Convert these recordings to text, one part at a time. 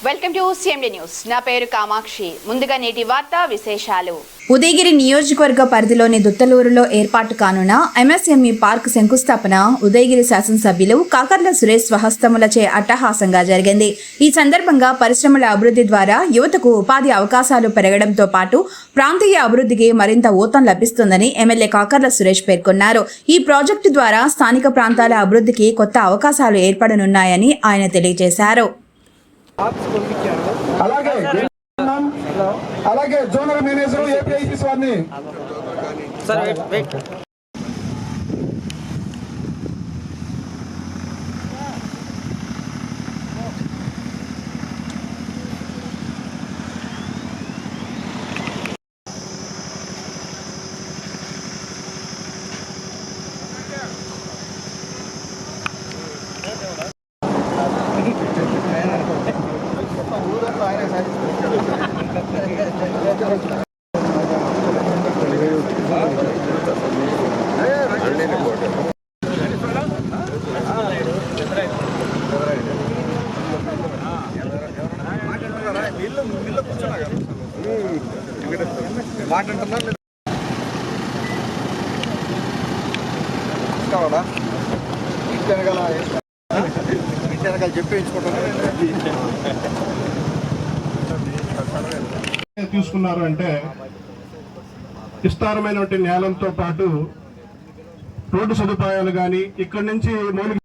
Welcome to CMD news. నా పేరు కామాక్షి. ముందుగా నేటి వార్తా విశేషాలు. ఉదయగిరి నియోజకవర్గ పరిధిలోని దుత్తలూరులో ఏర్పాటు కానున్న ఎంఎస్ఎంఈ పార్క్ శంకుస్థాపన ఉదయగిరి శాసనసభ్యులు కాకర్ల సురేష్ స్వహస్తములచే అట్టహాసంగా జరిగింది. ఈ సందర్భంగా పరిశ్రమల అభివృద్ధి ద్వారా యువతకు ఉపాధి అవకాశాలు పెరగడంతో పాటు ప్రాంతీయ అభివృద్ధికి మరింత ఊతం లభిస్తుందని ఎమ్మెల్యే కాకర్ల సురేష్ పేర్కొన్నారు. ఈ ప్రాజెక్టు ద్వారా స్థానిక ప్రాంతాల అభివృద్ధికి కొత్త అవకాశాలు ఏర్పడనున్నాయని ఆయన తెలియజేశారు. అలాగే జోనల్ మేనేజర్ ఏపీఐసీస్ వారిని తీసుకున్నారు అంటే విస్తారమైనటువంటి నేలంతో పాటు రోడ్డు సదుపాయాలు కానీ ఇక్కడి నుంచి మౌలిక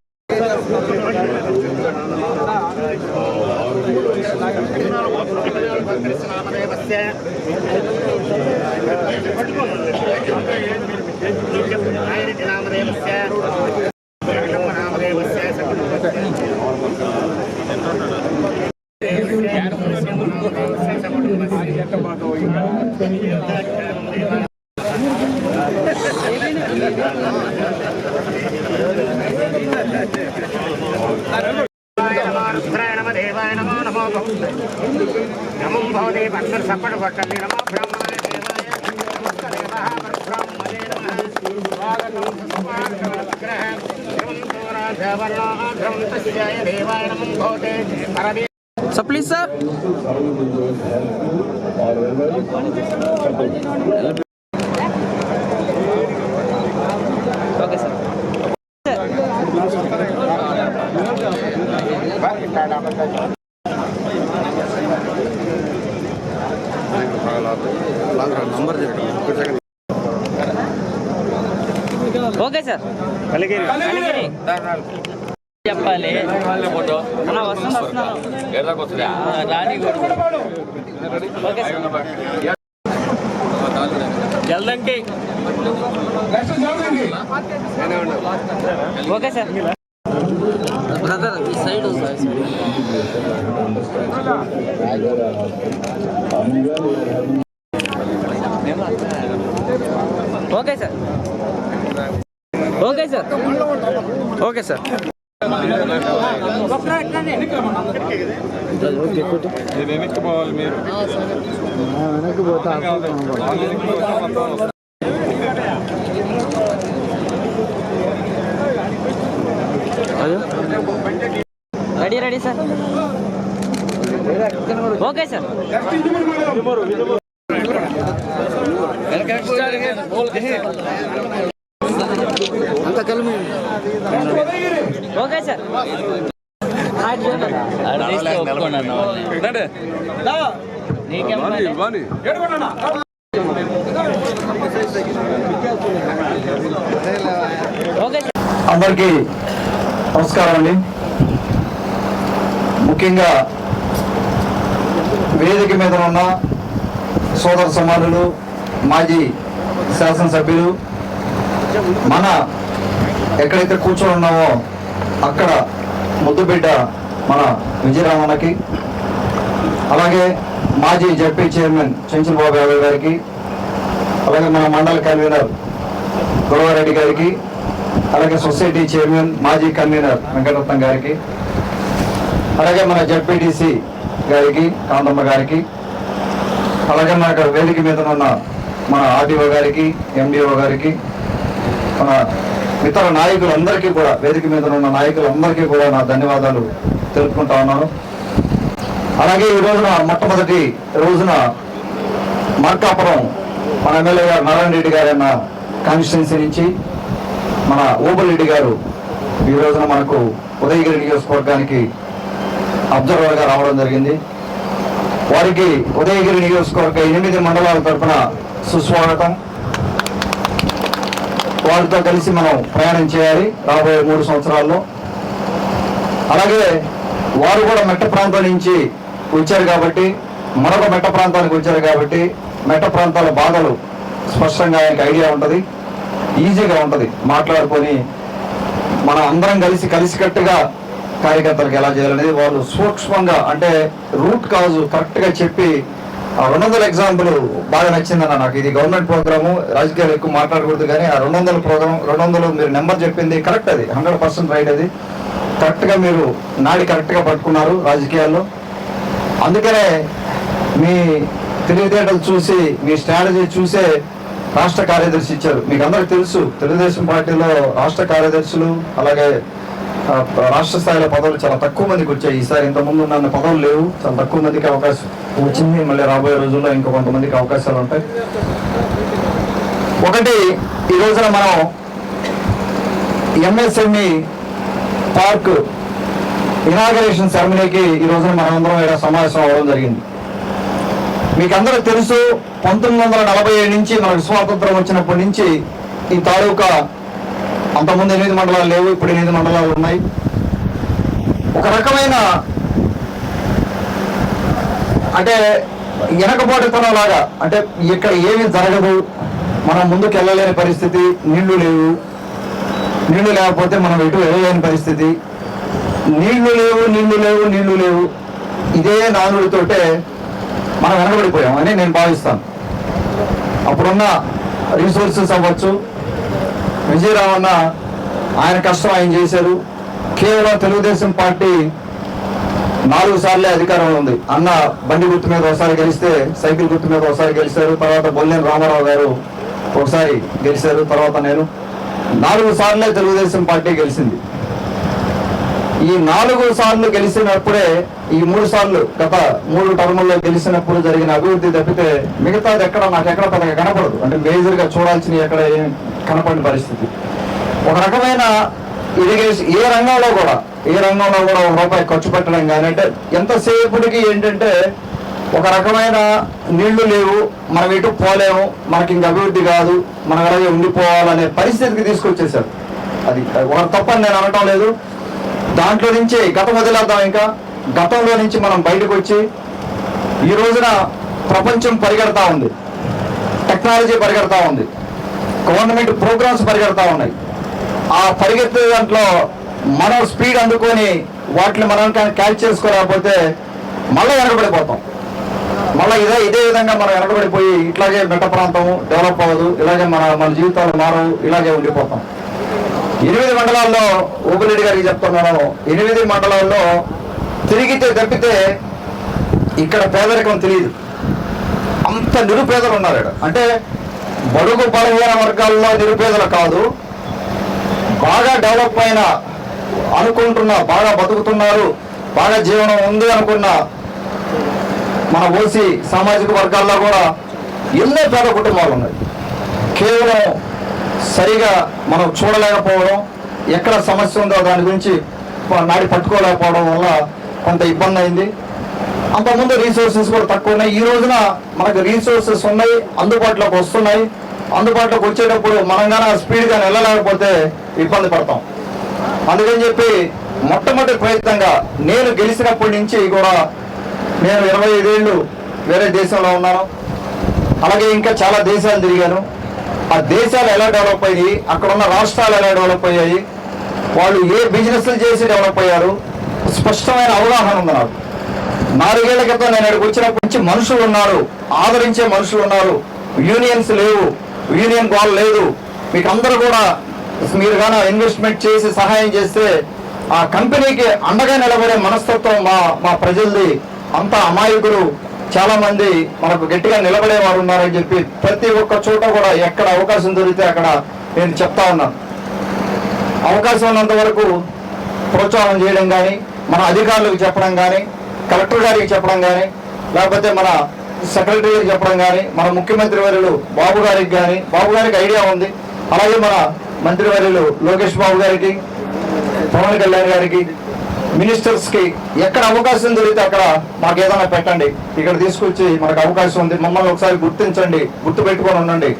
So please sir. Okay sir. Okay sir చెప్పాలి జల్దంకి ఓకే సార్ బ్రదర్ ఈ side okay sir okay sir okay sir వెనక్కి పోవాలి మీరు వెనక్కి పోతా రెడీ సార్ ఓకే సార్ అంత కలిమి ఓకే సార్ అందరికీ నమస్కారం అండి. ముఖ్యంగా వేదిక మీద ఉన్న సోదర సమానులు, మాజీ శాసనసభ్యులు, మన ఎక్కడైతే కూర్చొని ఉన్నామో అక్కడ ముద్దుబిడ్డ మన విజయరామన్నకి, అలాగే మాజీ జడ్పీ చైర్మన్ చెంచుల బాబు యాదవ్ గారికి, అలాగే మన మండల కన్వీనర్ గొడవారెడ్డి గారికి, అలాగే సొసైటీ చైర్మన్ మాజీ కన్వీనర్ వెంకటరత్నం గారికి, అలాగే మన జడ్పీటీసీ గారికి కాంతమ్మ గారికి, అలాగే మన వేదిక మీద ఉన్న మన ఆర్డీఓ గారికి, ఎండిఓ గారికి, మన ఇతర నాయకులందరికీ కూడా, వేదిక మీద ఉన్న నాయకులందరికీ కూడా నా ధన్యవాదాలు తెలుపుకుంటా ఉన్నాను. అలాగే ఈ రోజున మొట్టమొదటి రోజున మార్కాపురం మన ఎమ్మెల్యే గారు నారాయణ రెడ్డి గారు అన్న కాన్స్టిట్యున్సీ నుంచి మన ఓబుల్ గారు ఈ రోజున మనకు ఉదయగిరి నియోజకవర్గానికి అబ్జర్వర్గా రావడం జరిగింది. వారికి ఉదయగిరి నియోజకవర్గ 8 మండలాల తరఫున సుస్వాగతం. వారితో కలిసి మనం ప్రయాణం చేయాలి రాబోయే 3 సంవత్సరాల్లో. అలాగే వారు కూడా మెట్ట ప్రాంతం నుంచి వచ్చారు కాబట్టి, మరొక మెట్ట ప్రాంతానికి వచ్చారు కాబట్టి మెట్ట ప్రాంతాల బాధలు స్పష్టంగా ఆయనకి ఐడియా ఉంటుంది, ఈజీగా ఉంటుంది మాట్లాడుకొని మనం అందరం కలిసికట్టుగా కార్యకర్తలకు ఎలా చేయాలనేది వాళ్ళు సూక్ష్మంగా, అంటే రూట్ కాజ్ కరెక్ట్గా చెప్పి 200 ఎగ్జాంపుల్ బాగా నచ్చిందన్న నాకు. ఇది గవర్నమెంట్ ప్రోగ్రాము, రాజకీయాలు ఎక్కువ మాట్లాడకూడదు కానీ ఆ 200 ప్రోగ్రామ్ 200 మీరు నెంబర్ చెప్పింది కరెక్ట్, అది 100% రైట్. అది కరెక్ట్గా మీరు నాడి కరెక్ట్గా పట్టుకున్నారు రాజకీయాల్లో. అందుకనే మీ తెలివితేటలు చూసి, మీ స్ట్రాటజీ చూసే రాష్ట్ర కార్యదర్శి ఇచ్చారు. మీకు అందరికి తెలుసు తెలుగుదేశం పార్టీలో రాష్ట్ర కార్యదర్శులు అలాగే రాష్ట్ర స్థాయిలో పదవులు చాలా తక్కువ మందికి వచ్చాయి. ఈసారి ఇంతకుముందు ఉన్న పదవులు లేవు, చాలా తక్కువ మందికి అవకాశం వచ్చింది. మళ్ళీ రాబోయే రోజుల్లో ఇంకో కొంతమందికి అవకాశాలు ఉంటాయి. ఒకటి, ఈ రోజున మనం ఎంఎస్ఎంఈ పార్క్ ఇనాగరేషన్ సెరమనీకి ఈ రోజున మనందరం ఇక్కడ సమావేశం అవ్వడం జరిగింది. మీకు అందరూ తెలుసు 1947 నుంచి మనకు స్వాతంత్రం వచ్చినప్పటి నుంచి ఈ తాలూకా, అంతకుముందు 8 మండలాలు లేవు, ఇప్పుడు 8 మండలాలు ఉన్నాయి. ఒక రకమైన అంటే వెనకబాటుతనం లాగా, అంటే ఇక్కడ ఏమీ జరగదు, మనం ముందుకు వెళ్ళలేని పరిస్థితి, నీళ్లు లేవు, నీళ్లు లేకపోతే మనం ఎటు వెళ్ళలేని పరిస్థితి, నీళ్లు లేవు, ఇదే నానుడితోటే మనం వెనకబడిపోయాం అని నేను భావిస్తాను. అప్పుడున్న రిసోర్సెస్ అవ్వచ్చు, విజయరామన్న ఆయన కష్టం ఆయన చేశారు. కేవలం తెలుగుదేశం పార్టీ 4 సార్లే అధికారంలో ఉంది. అన్న బండి గుర్తు మీద ఒకసారి గెలిస్తే, సైకిల్ గుర్తు మీద ఒకసారి గెలిచారు, తర్వాత బొల్లేని రామారావు గారు ఒకసారి గెలిచారు, తర్వాత నేను 4 సార్లే తెలుగుదేశం పార్టీ గెలిచింది. ఈ 4 సార్లు గెలిచినప్పుడే, ఈ 3 సార్లు గత 3 టర్ముల్లో గెలిచినప్పుడు జరిగిన అభివృద్ధి తప్పితే మిగతాది నాకెక్కడ పెద్దగా కనపడదు. అంటే మేజర్ గా చూడాల్సిన ఎక్కడ ఏం కనపడిన పరిస్థితి. ఒక రకమైన ఇరిగేషన్ ఏ రంగంలో కూడా ₹1 రూపాయి ఖర్చు పెట్టడం కానీ, అంటే ఎంతసేపటికి ఏంటంటే ఒక రకమైన నీళ్లు లేవు, మనం ఎటు పోలేము, మనకి ఇంక అభివృద్ధి కాదు, మనం అలాగే ఉండిపోవాలనే పరిస్థితికి తీసుకొచ్చేసారు. అది ఒక తప్పని నేను అనటం లేదు. దాంట్లో నుంచి గతం వదిలేద్దాం, ఇంకా గతంలో నుంచి మనం బయటకు వచ్చి ఈ రోజున ప్రపంచం పరిగెడతా ఉంది, టెక్నాలజీ పరిగెడతా ఉంది, గవర్నమెంట్ ప్రోగ్రామ్స్ పరిగెడతా ఉన్నాయి. ఆ పరిగెత్తే దాంట్లో మనం స్పీడ్ అందుకొని వాటిని మనం క్యాచ్ చేసుకోలేకపోతే మళ్ళీ వెనకబడిపోతాం. మళ్ళీ ఇదే విధంగా మనం వెనకబడిపోయి ఇట్లాగే మెట్ట ప్రాంతం డెవలప్ అవ్వదు, ఇలాగే మన జీవితాలు మారవు, ఇలాగే ఉండిపోతాం. 8 మండలాల్లో ఓబులెడ్డి గారికి చెప్తున్నాను, 8 మండలాల్లో తిరిగితే తప్పితే ఇక్కడ పేదరికం తెలియదు. అంత నిరుపేదలు ఉన్నారు ఇక్కడ. అంటే బడుగు బలహీన వర్గాల్లో నిరుపేదలు కాదు, బాగా డెవలప్ అయిన అనుకుంటున్న, బాగా బతుకుతున్నారు, బాగా జీవనం ఉంది అనుకున్న మన ఓసీ సామాజిక వర్గాల్లో కూడా ఎన్నో పేద కుటుంబాలు ఉన్నాయి. కేవలం సరిగా మనం చూడలేకపోవడం, ఎక్కడ సమస్య ఉందో దాని గురించి నాడి పట్టుకోలేకపోవడం వల్ల కొంత ఇబ్బంది అయింది. అంతకుముందు రీసోర్సెస్ కూడా తక్కువ ఉన్నాయి. ఈ రోజున మనకు రీసోర్సెస్ ఉన్నాయి, అందుబాటులోకి వస్తున్నాయి. అందుబాటులోకి వచ్చేటప్పుడు మనం కానీ స్పీడ్గా వెళ్ళలేకపోతే ఇబ్బంది పడతాం. అందుకని చెప్పి మొట్టమొదటి ప్రయత్నంగా నేను గెలిచినప్పటి నుంచి కూడా, నేను 25 ఏళ్ళు వేరే దేశంలో ఉన్నాను, అలాగే ఇంకా చాలా దేశాలు తిరిగాను. ఆ దేశాలు ఎలా డెవలప్ అయ్యాయి, అక్కడ ఉన్న రాష్ట్రాలు ఎలా డెవలప్ అయ్యాయి, వాళ్ళు ఏ బిజినెస్లు చేసి డెవలప్ అయ్యారు, స్పష్టమైన అవగాహన ఉంది నాకు. 4 ఏళ్ల క్రితం నేను ఇక్కడికి వచ్చినప్పటి నుంచి మనుషులు ఉన్నారు, ఆదరించే మనుషులు ఉన్నారు, యూనియన్స్ లేవు, యూనియన్ గోల్ లేదు. మీకు అందరూ కూడా మీరు కానీ ఇన్వెస్ట్మెంట్ చేసి సహాయం చేస్తే ఆ కంపెనీకి అండగా నిలబడే మనస్తత్వం మా ప్రజలది. అంత అమాయకులు చాలా మంది మనకు గట్టిగా నిలబడేవారు ఉన్నారని చెప్పి ప్రతి ఒక్క చోట కూడా ఎక్కడ అవకాశం దొరికితే అక్కడ నేను చెప్తా ఉన్నాను. అవకాశం ఉన్నంత వరకు ప్రోత్సాహం చేయడం కానీ, మన అధికారులకు చెప్పడం కానీ, కలెక్టర్ గారికి చెప్పడం కానీ, లేకపోతే మన సెక్రటరీ గారికి చెప్పడం కానీ, మన ముఖ్యమంత్రి వర్యులు బాబు గారికి ఐడియా ఉంది. అలాగే మన మంత్రివర్యులు లోకేష్ బాబు గారికి, పవన్ కళ్యాణ్ గారికి, మినిస్టర్స్కి ఎక్కడ అవకాశం దొరికితే అక్కడ మాకు ఏదైనా పెట్టండి, ఇక్కడ తీసుకొచ్చి మనకు అవకాశం ఉంది, మమ్మల్ని ఒకసారి గుర్తించండి, గుర్తు పెట్టుకొని ఉండండి,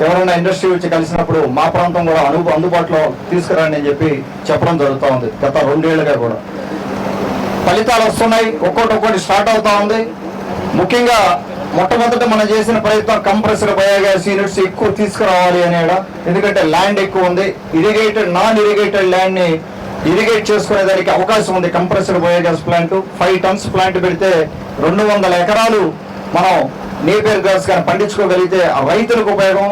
ఎవరైనా ఇండస్ట్రీ వచ్చి కలిసినప్పుడు మా ప్రాంతం కూడా అందుబాటులో తీసుకురండి అని చెప్పి చెప్పడం జరుగుతూ ఉంది. గత 2 ఏళ్ళుగా కూడా ఫలితాలు వస్తున్నాయి. ఒక్కొక్కటి స్టార్ట్ అవుతా ఉంది. ముఖ్యంగా మొట్టమొదట మనం చేసిన ప్రయత్నం కంప్రెసర్ బయోగ్యాస్ యూనిట్స్ ఎక్కువ తీసుకురావాలి అనేడా. ఎందుకంటే ల్యాండ్ ఎక్కువ ఉంది. నాన్ ఇరిగేటెడ్ ల్యాండ్ ని ఇరిగేట్ చేసుకునే దానికి అవకాశం ఉంది. Compressor biogas plant 5 turns plant పెడితే 200 ఎకరాలు మనం నేపియర్ గ్రాస్ కానీ పండించుకోగలిగితే రైతులకు ఉపయోగం.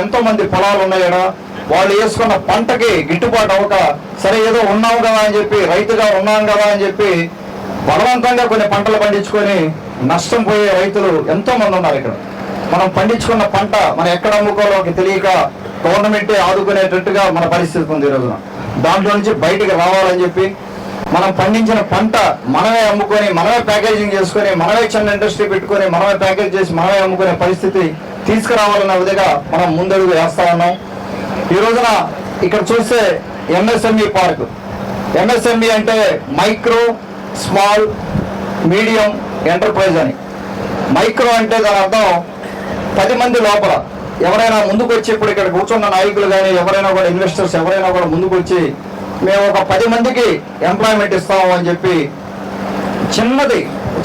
ఎంతో మంది పొలాలు ఉన్నాయడా, వాళ్ళు వేసుకున్న పంటకి గిట్టుబాటు అవ్వక, సరే ఏదో ఉన్నాం కదా అని చెప్పి, రైతుగా ఉన్నాం కదా అని చెప్పి బలవంతంగా కొన్ని పంటలు పండించుకొని నష్టం పోయే రైతులు ఎంతో మంది ఉన్నారు. ఇక్కడ మనం పండించుకున్న పంట మనం ఎక్కడ అమ్ముకోవాలో తెలియక గవర్నమెంటే ఆదుకునేటట్టుగా మన పరిస్థితి ఉంది ఈ రోజున. దాంట్లో నుంచి బయటికి రావాలని చెప్పి మనం పండించిన పంట మనమే అమ్ముకొని, మనమే ప్యాకేజింగ్ చేసుకొని, మనమే చిన్న ఇండస్ట్రీ పెట్టుకొని, మనమే ప్యాకేజ్ చేసి మనమే అమ్ముకునే పరిస్థితి తీసుకురావాలన్న విధంగా మనం ముందడుగు వేస్తా ఉన్నాం. ఈ రోజున ఇక్కడ చూస్తే ఎంఎస్ఎంఈ పార్క్. ఎంఎస్ఎంఈ అంటే మైక్రో, స్మాల్, మీడియం ఎంటర్ప్రైజ్ అని. మైక్రో అంటే దాని అర్థం 10 మంది లోపల ఎవరైనా ముందుకు వచ్చి, ఇప్పుడు ఇక్కడ కూర్చున్న నాయకులు కానీ ఎవరైనా కూడా ఇన్వెస్టర్స్ ఎవరైనా కూడా ముందుకు వచ్చి మేము ఒక 10 మందికి ఎంప్లాయ్మెంట్ ఇస్తాము అని చెప్పి,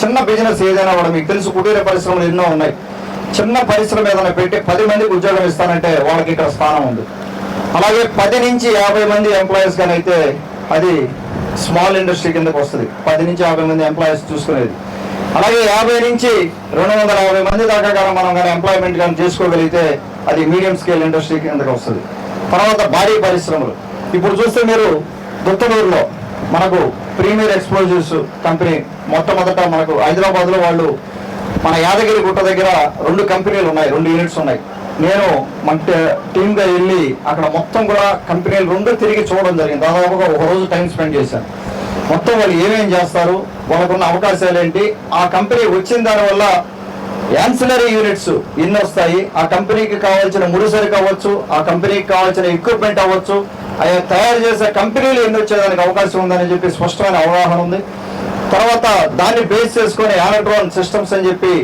చిన్న బిజినెస్ ఏదైనా కూడా మీకు తెలుసు, కుటీర పరిశ్రమలు ఎన్నో ఉన్నాయి. చిన్న పరిశ్రమ ఏదైనా పెట్టి 10 మందికి ఉద్యోగం ఇస్తానంటే వాళ్ళకి ఇక్కడ స్థానం ఉంది. అలాగే 10 నుంచి 50 మంది ఎంప్లాయీస్ కానీ అయితే అది స్మాల్ ఇండస్ట్రీ కిందకు వస్తుంది. 10 నుంచి 50 మంది ఎంప్లాయీస్ చూసుకునేది. అలాగే 50 నుంచి 250 మంది దాకా కానీ మనం కానీ ఎంప్లాయ్మెంట్ కానీ చేసుకోగలిగితే అది మీడియం స్కేల్ ఇండస్ట్రీ కిందకు వస్తుంది. తర్వాత భారీ పరిశ్రమలు. ఇప్పుడు చూస్తే మీరు దుత్తలూరులో మనకు ప్రీమియర్ ఎక్స్ప్లోజివ్స్ కంపెనీ మొట్టమొదట మనకు హైదరాబాద్లో వాళ్ళు మన యాదగిరి గుట్ట దగ్గర 2 కంపెనీలు ఉన్నాయి, 2 యూనిట్స్ ఉన్నాయి. నేను మన టీమ్గా వెళ్ళి అక్కడ మొత్తం కూడా కంపెనీలు 2 తిరిగి చూడడం జరిగింది. దాదాపుగా ఒక రోజు టైం స్పెండ్ చేశాను. మొత్తం వాళ్ళు ఏమేం చేస్తారు, వాళ్ళకున్న అవకాశాలు ఏంటి, ఆ కంపెనీ వచ్చిన దానివల్ల యాన్సిలరీ యూనిట్స్ ఎన్ని వస్తాయి, ఆ కంపెనీకి కావాల్సిన ముడిసరికి అవ్వచ్చు, ఆ కంపెనీకి కావాల్సిన ఎక్విప్మెంట్ అవ్వచ్చు, అవి తయారు చేసే కంపెనీలు ఎన్ని వచ్చేదానికి అవకాశం ఉందని చెప్పి స్పష్టమైన అవగాహన ఉంది. తర్వాత దాన్ని బేస్ చేసుకొని యానడ్రోన్ సిస్టమ్స్ అని చెప్పి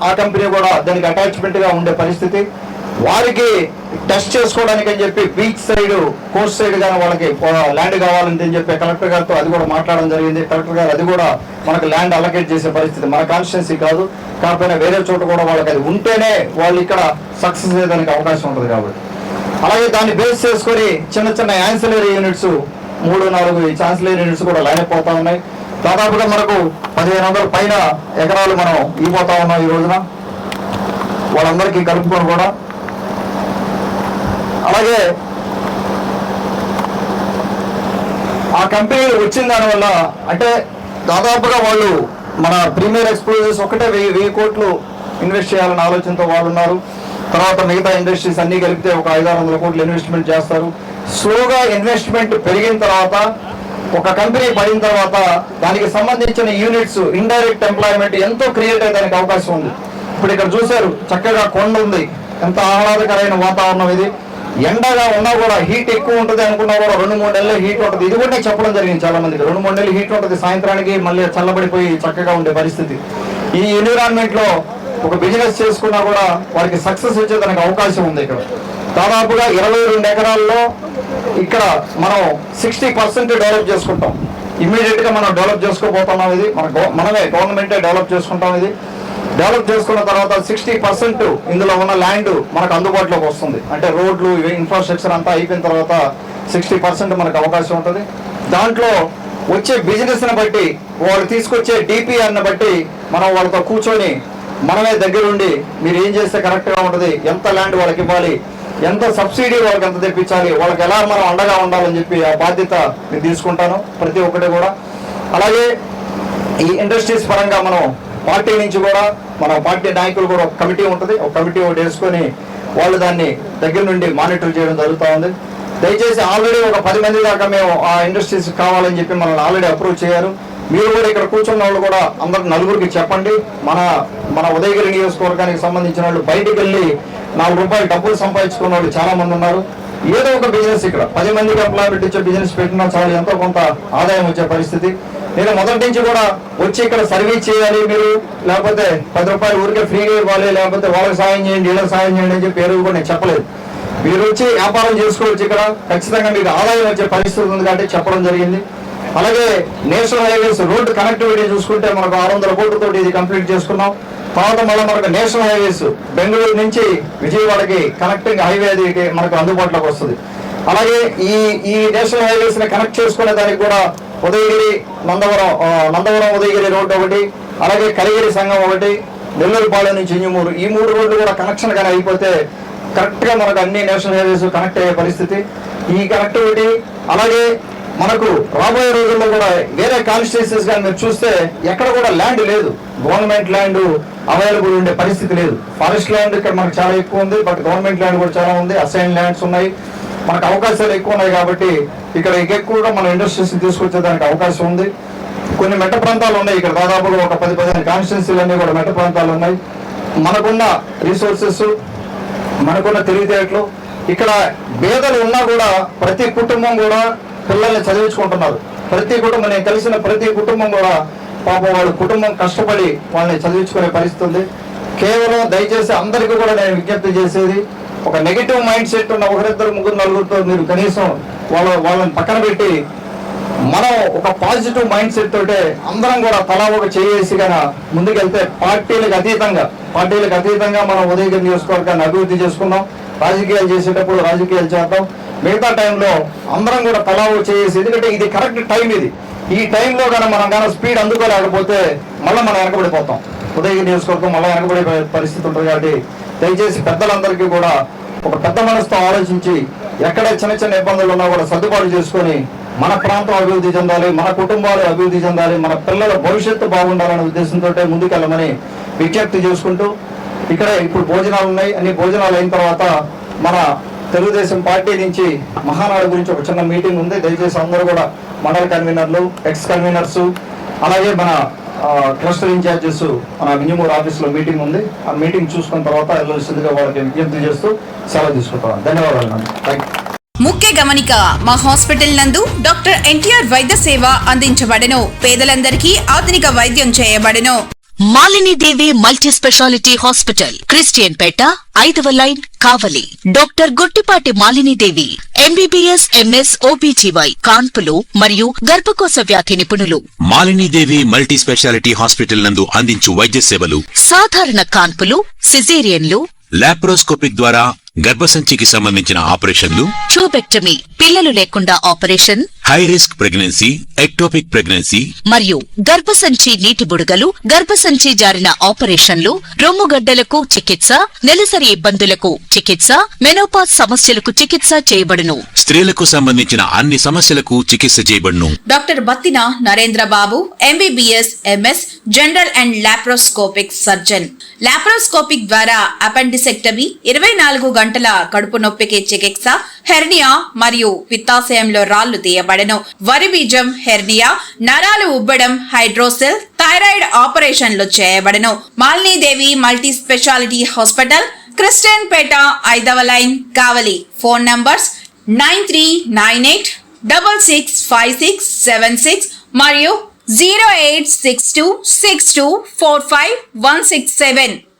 ఆ కంపెనీ కూడా దానికి అటాచ్మెంట్ గా ఉండే పరిస్థితి. వారికి టెస్ట్ చేసుకోవడానికి అని చెప్పి బీచ్ సైడ్, కోస్ట్ సైడ్ కానీ వాళ్ళకి ల్యాండ్ కావాలని చెప్పి కలెక్టర్ గారితో అది కూడా మాట్లాడడం జరిగింది. కలెక్టర్ గారు అది కూడా మనకు ల్యాండ్ అలొకేట్ చేసే పరిస్థితి, మన కాన్స్టిట్యున్సీ కాదు, కాకపోయినా వేరే చోట కూడా వాళ్ళకి అది ఉంటేనే వాళ్ళు ఇక్కడ సక్సెస్ అయ్యేదానికి అవకాశం ఉంటుంది కాబట్టి. అలాగే దాన్ని బేస్ చేసుకొని చిన్న యాన్సిలరీ యూనిట్స్ 3-4 యాన్సిలరీ యూనిట్స్ కూడా లైన్ అయిపోతా ఉన్నాయి. దాదాపుగా మనకు 1500 పైన ఎకరాలు మనం ఇవ్వబోతా ఉన్నాం ఈ రోజున వాళ్ళందరికీ కలుపుకొని కూడా. అలాగే ఆ కంపెనీ వచ్చిన దానివల్ల అంటే దాదాపుగా వాళ్ళు మన ప్రీమియర్ ఎక్స్ప్లోజివ్స్ ఒకటే 1000 కోట్లు ఇన్వెస్ట్ చేయాలన్న ఆలోచనతో వాళ్ళు ఉన్నారు. తర్వాత మిగతా ఇండస్ట్రీస్ అన్ని కలిపితే ఒక 500-600 కోట్లు ఇన్వెస్ట్మెంట్ చేస్తారు. స్లోగా ఇన్వెస్ట్మెంట్ పెరిగిన తర్వాత, ఒక కంపెనీ పడిన తర్వాత దానికి సంబంధించిన యూనిట్స్, ఇండైరెక్ట్ ఎంప్లాయ్మెంట్ ఎంతో క్రియేట్ అయ్యేదానికి అవకాశం ఉంది. ఇప్పుడు ఇక్కడ చూశారు, చక్కగా కొండ ఉంది, ఎంత ఆహ్లాదకరమైన వాతావరణం ఇది. ఎండగా ఉన్నా కూడా హీట్ ఎక్కువ ఉంటుంది అనుకున్నా కూడా 2-3 నెలలు హీట్ ఉంటుంది. ఇది కూడా చెప్పడం జరిగింది చాలా మందికి, 2-3 నెలలు హీట్ ఉంటుంది, సాయంత్రానికి మళ్ళీ చల్లబడిపోయి చక్కగా ఉండే పరిస్థితి. ఈ ఎన్విరాన్మెంట్ లో ఒక బిజినెస్ చేసుకున్నా కూడా వారికి సక్సెస్ వచ్చేదానికి అవకాశం ఉంది. ఇక్కడ దాదాపుగా 22 ఎకరాల్లో ఇక్కడ మనం 60% డెవలప్ చేసుకుంటాం. ఇమ్మీడియట్ గా మనం డెవలప్ చేసుకోబోతున్నాం. ఇది మనమే గవర్నమెంటే డెవలప్ చేసుకుంటాం. ఇది డెవలప్ చేసుకున్న తర్వాత 60% ఇందులో ఉన్న ల్యాండ్ మనకు అందుబాటులోకి వస్తుంది. అంటే రోడ్లు, ఇన్ఫ్రాస్ట్రక్చర్ అంతా అయిపోయిన తర్వాత 60% మనకు అవకాశం ఉంటుంది. దాంట్లో వచ్చే బిజినెస్ ని బట్టి, వాళ్ళు తీసుకొచ్చే డిపిఆర్ని బట్టి మనం వాళ్ళతో కూర్చొని మనమే దగ్గరుండి మీరు ఏం చేస్తే కరెక్ట్ గా ఉంటుంది, ఎంత ల్యాండ్ వాళ్ళకి ఇవ్వాలి, ఎంత సబ్సిడీ వాళ్ళకి ఎంత తెప్పించాలి, వాళ్ళకి ఎలా మనం అండగా ఉండాలని చెప్పి ఆ బాధ్యత నేను తీసుకుంటాను ప్రతి ఒక్కటి కూడా. అలాగే ఈ ఇండస్ట్రీస్ పరంగా మనం పార్టీ నుంచి కూడా, మన పార్టీ నాయకులు కూడా ఒక కమిటీ ఉంటుంది, ఒక కమిటీ ఒకటి వేసుకొని వాళ్ళు దాన్ని దగ్గర నుండి మానిటర్ చేయడం జరుగుతూ ఉంది. దయచేసి ఆల్రెడీ ఒక 10 మంది దాకా మేము ఆ ఇండస్ట్రీస్ కావాలని చెప్పి మనల్ని ఆల్రెడీ అప్రూవ్ చేయారు. మీరు కూడా ఇక్కడ కూర్చున్న వాళ్ళు కూడా అందరు నలుగురికి చెప్పండి. మన మన ఉదయగిరి నియోజకవర్గానికి సంబంధించిన వాళ్ళు బయటికి వెళ్ళి 4 రూపాయలు డబ్బులు సంపాదించుకున్న వాళ్ళు చాలా మంది ఉన్నారు. ఏదో ఒక బిజినెస్ ఇక్కడ 10 మందికి ఎంప్లాయ్మెంట్ ఇచ్చే బిజినెస్ పెట్టినా చాలా ఎంతో కొంత ఆదాయం వచ్చే పరిస్థితి. నేను మొదటి నుంచి కూడా వచ్చి ఇక్కడ సర్వీస్ చేయాలి మీరు, లేకపోతే 10 రూపాయలు ఊరికే ఫ్రీగా ఇవ్వాలి, లేకపోతే వాళ్ళకి సాయం చేయండి వీళ్ళకి సాయం చేయండి అని చెప్పి పేరు కూడా నేను చెప్పలేదు. మీరు వచ్చి వ్యాపారం చేసుకోవచ్చు, ఇక్కడ ఖచ్చితంగా మీకు ఆదాయం వచ్చే పరిస్థితి ఉంది కాబట్టి చెప్పడం జరిగింది. అలాగే నేషనల్ హైవేస్ రోడ్డు కనెక్టివిటీ చూసుకుంటే మనకు 600 కోట్లతోటి ఇది కంప్లీట్ చేసుకున్నాం. తర్వాత మళ్ళీ మనకు నేషనల్ హైవేస్ బెంగళూరు నుంచి విజయవాడకి కనెక్టింగ్ హైవే అది మనకు అందుబాటులోకి వస్తుంది. అలాగే ఈ నేషనల్ హైవేస్ ని కనెక్ట్ చేసుకునే దానికి కూడా ఉదయగిరి నందవరం ఉదయగిరి రోడ్డు ఒకటి, అలాగే కలిగిరి సంఘం ఒకటి, నెల్లూరుపాలెం నుంచి ఇంజమూరు, ఈ 3 రోడ్లు కూడా కనెక్షన్ కానీ అయిపోతే కరెక్ట్ గా మనకు అన్ని నేషనల్ హైవేస్ కనెక్ట్ అయ్యే పరిస్థితి. ఈ కనెక్టివిటీ అలాగే మనకు రాబోయే రోజుల్లో కూడా వేరే కాన్స్టిట్యూన్సీస్ కానీ మీరు చూస్తే ఎక్కడ కూడా ల్యాండ్ లేదు, గవర్నమెంట్ ల్యాండ్ అవైలబుల్ ఉండే పరిస్థితి లేదు. ఫారెస్ట్ ల్యాండ్ ఇక్కడ మనకు చాలా ఎక్కువ ఉంది, బట్ గవర్నమెంట్ ల్యాండ్ కూడా చాలా ఉంది, అసైన్ ల్యాండ్స్ ఉన్నాయి, మనకు అవకాశాలు ఎక్కువ ఉన్నాయి. కాబట్టి ఇక్కడ ఎక్కువగా మన ఇండస్ట్రీస్ తీసుకొచ్చేదానికి అవకాశం ఉంది. కొన్ని మెట్ట ప్రాంతాలు ఉన్నాయి ఇక్కడ, దాదాపుగా ఒక 10-15 కాన్స్టిట్యూన్సీలు అన్నీ కూడా మెట్ట ప్రాంతాలు ఉన్నాయి. మనకున్న రిసోర్సెస్, మనకున్న తెలివితేటలు, ఇక్కడ పేదలు ఉన్నా కూడా ప్రతి కుటుంబం కూడా పిల్లల్ని చదివించుకుంటున్నారు. ప్రతి కుటుంబం, నేను కలిసిన ప్రతి కుటుంబం కూడా పాపం వాళ్ళ కుటుంబం కష్టపడి వాళ్ళని చదివించుకునే పరిస్థితి ఉంది. కేవలం దయచేసి అందరికీ కూడా నేను విజ్ఞప్తి చేసేది, ఒక నెగిటివ్ మైండ్ సెట్ ఉన్న 1, 2, 3, 4తో మీరు కనీసం వాళ్ళని పక్కన పెట్టి మనం ఒక పాజిటివ్ మైండ్ సెట్ తోటే అందరం కూడా తలా ఒక చేసి కన్నా ముందుకెళ్తే పార్టీలకు అతీతంగా మనం ఉదయగిరి నియోజకవర్గాన్ని అభివృద్ధి చేసుకుందాం. రాజకీయాలు చేసేటప్పుడు రాజకీయాలు చేద్దాం, మిగతా టైంలో అందరం కూడా తలా ఒక చేసి, ఎందుకంటే ఇది కరెక్ట్ టైం. ఈ టైంలో కానీ మనం కానీ స్పీడ్ అందుకోలేకపోతే మళ్ళీ మనం వెనకబడిపోతాం. ఉదయగిరి నియోజకవర్గం మళ్ళీ వెనకబడే పరిస్థితి ఉంటుంది. కాబట్టి దయచేసి పెద్దలందరికీ కూడా ఒక పెద్ద మనసుతో ఆలోచించి ఎక్కడ చిన్న ఇబ్బందులు ఉన్నా కూడా సర్దుబాటు చేసుకొని మన ప్రాంతం అభివృద్ధి చెందాలి, మన కుటుంబాలు అభివృద్ధి చెందాలి, మన పిల్లల భవిష్యత్తు బాగుండాలనే ఉద్దేశంతో ముందుకెళ్ళమని విజ్ఞప్తి చేసుకుంటూ, ఇక్కడ ఇప్పుడు భోజనాలు ఉన్నాయి, అన్ని భోజనాలు అయిన తర్వాత మన తెలుగుదేశం పార్టీ నుంచి మహానాడు గురించి ఒక చిన్న మీటింగ్ ఉంది. దయచేసి అందరూ కూడా మండల కన్వీనర్లు, ఎక్స్ కన్వీనర్స్, అలాగే మన క్లస్టర్ ఇన్ఛార్జెస్ మన మింజమూరు ఆఫీసులో మీటింగ్ ఉంది. ఆ మీటింగ్ చూసుకున్న తర్వాత వెళ్ళవలసిందిగా వాళ్ళకి విజ్ఞప్తి చేస్తూ సెలవు తీసుకుంటాను. ధన్యవాదాలు. Thank you. ముఖ్య గమనిక, మా హాస్పిటల్ నందు డాక్టర్ ఎన్టీఆర్ వైద్య సేవ అందించబడెను. పేదలందరికీ ఆధునిక వైద్యం చేయబడెను. Malinidevi multi specialty hospital, Christian Peta, 5వ line, Kavali. Doctor Gottipati Malinidevi MBBS, MS, OBGY, కాన్పులు మరియు గర్భకోశ వ్యాధి నిపుణులు. మాలినీదేవి మల్టీ స్పెషాలిటీ హాస్పిటల్ నందు అందించు వైద్య సేవలు: సాధారణ కాన్పులు, సిజేరియన్లు, లాప్రోస్కోపిక్ ద్వారా గర్భసంచికి సంబంధించిన ఆపరేషన్లు, ట్యూబెక్టమీ, పిల్లలు లేకుండా operation, high risk pregnancy, ectopic pregnancy మరియు గర్భసంచి నీటి బుడగలు, గర్భసంచి జారిన ఆపరేషన్లు, రొమ్ముగడ్డలకు చికిత్స, నెలసరి ఇబ్బందులకు చికిత్స, మెనోపాజ్ సమస్యలకు చికిత్స చేయబడును. స్త్రీలకు సంబంధించిన అన్ని సమస్యలకు చికిత్స చేయబడును. Doctor Battina Narendra Babu MBBS, MS, general and laparoscopic surgeon. Laparoscopic ద్వారా అపెండిసెక్టమీ, 24 గంటల కడుపు నొప్పికి చికిత్స, హెర్నియా మరియు పిత్తాశయంలో రాళ్లు తీయబడెను. వరి బీజం, హెర్నియా, నరాలు ఉబ్బడం, హైడ్రోసెల్, థైరాయిడ్ ఆపరేషన్లు చేయబడెను. Malinidevi multi specialty hospital, Christian Peta, 5వ లైన్, కావలి. ఫోన్ నంబర్స్ 9398665676 మరియు 08626245167.